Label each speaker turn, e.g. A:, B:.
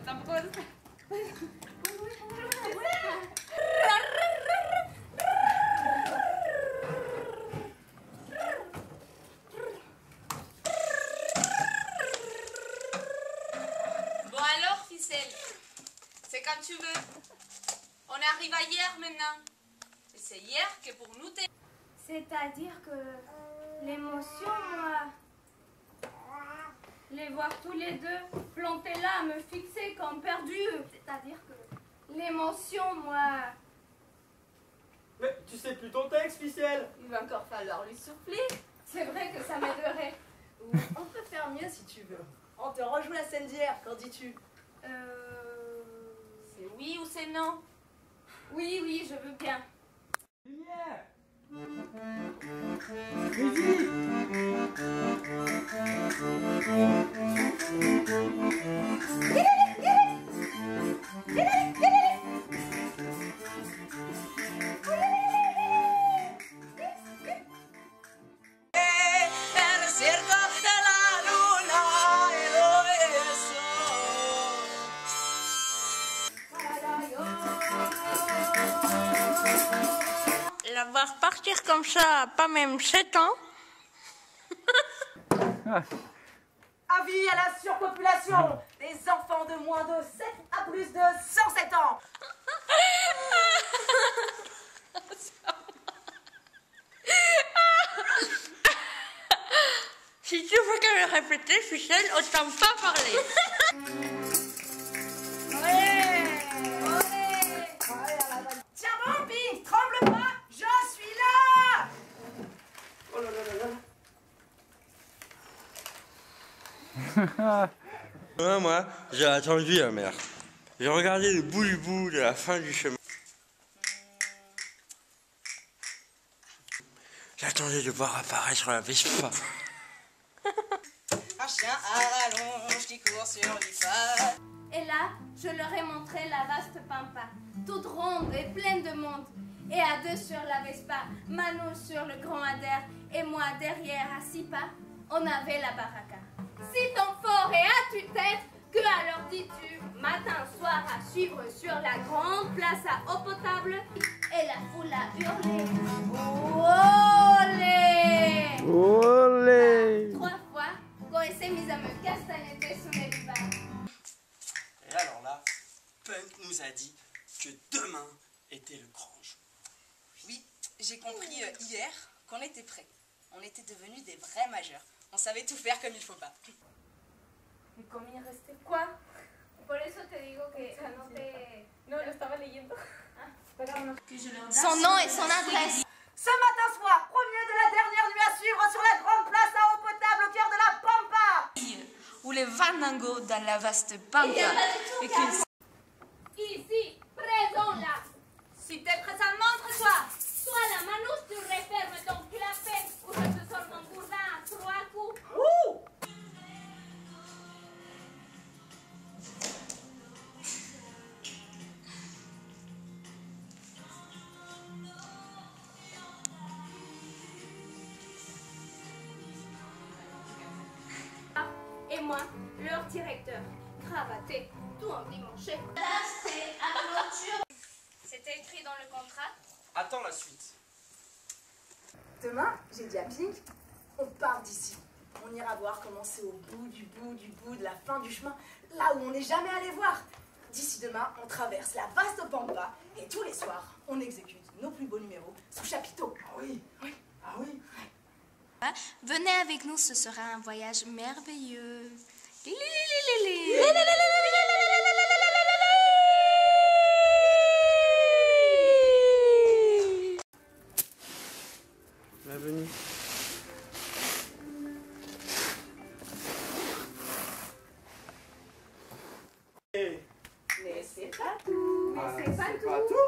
A: tampoco es...
B: Bon alors, ficelle, c'est quand tu veux. On arrive à hier maintenant. Et c'est hier que pour nous t'es...
C: C'est-à-dire que l'émotion, moi, les voir tous les deux plantés là, me fixer comme perdus. C'est-à-dire que l'émotion, moi...
D: Mais tu sais plus ton texte, Ficelle.
A: Il va encore falloir lui souffler.
C: C'est vrai que ça m'aiderait.
A: On peut faire mieux si tu veux. On te rejoue la scène d'hier, qu'en dis-tu?
B: C'est oui ou c'est non?
C: Oui, oui, je veux bien.
D: Lumière.
B: La voir partir comme ça, pas même 7 ans.
A: Avis à la surpopulation des enfants de moins de 7 à plus de 107 ans.
B: Si tu veux qu'elle le répète, Ficelle, autant pas parler.
A: Tiens bon, Pink, tremble pas, je suis là.
D: Oh là là là là.
E: Moi, j'ai attendu la mère. J'ai regardé le bout du bout de la fin du chemin. J'attendais de voir apparaître la Vespa.
A: Un chien à rallonge qui court sur l'IFA.
C: Et là, je leur ai montré la vaste pampa, toute ronde et pleine de monde. Et à deux sur la Vespa, Manu sur le grand Adair et moi derrière à 6 pas, on avait la baraka. Si ton fort et à tue-tête, que alors dis-tu, matin, soir à suivre sur la grande place à eau potable, et la foule a hurlé. Olé!
D: Olé!
C: 3 fois, quand elle s'est mise à me castagneter sous les rivages.
E: Et alors là, Punk nous a dit que demain était le grand jour.
A: Oui, j'ai compris hier qu'on était prêts. On était devenus des vrais majeurs. On savait tout faire comme il faut pas.
C: ¿Y cómo ya resté? ¿Cuál? Por eso te digo que no te...
A: No, lo estaba leyendo.
C: Son nom et son adresse.
A: Ce matin soir, premier de la dernière nuit à suivre sur la grande place à eau potable au cœur de la Pampa.
B: Ou les Vanango dans la vaste pampa. Et qu'ils...
C: Ici, présent là.
B: Si t'es prêt, ça montre-toi.
C: Toi la manouche, tu refermes ton clapet ou je te sors mon gourdin à 3 coups. Et moi, leur directeur, cravaté, tout endimanché. Là, c'est à clôture. C'était écrit dans le contrat.
D: Attends la suite.
A: Demain, j'ai dit à Pink, on part d'ici. On ira voir comment c'est au bout du bout du bout de la fin du chemin, là où on n'est jamais allé voir. D'ici demain, on traverse la vaste Pampa et tous les soirs, on exécute nos plus beaux numéros sous chapiteau.
D: Ah oui.
A: Oui.
D: Ah oui.
B: Venez avec nous, ce sera un voyage merveilleux.
E: Bienvenue.
D: Et...
A: Mais c'est pas tout.
D: Ah,
C: c'est pas tout.
D: tout.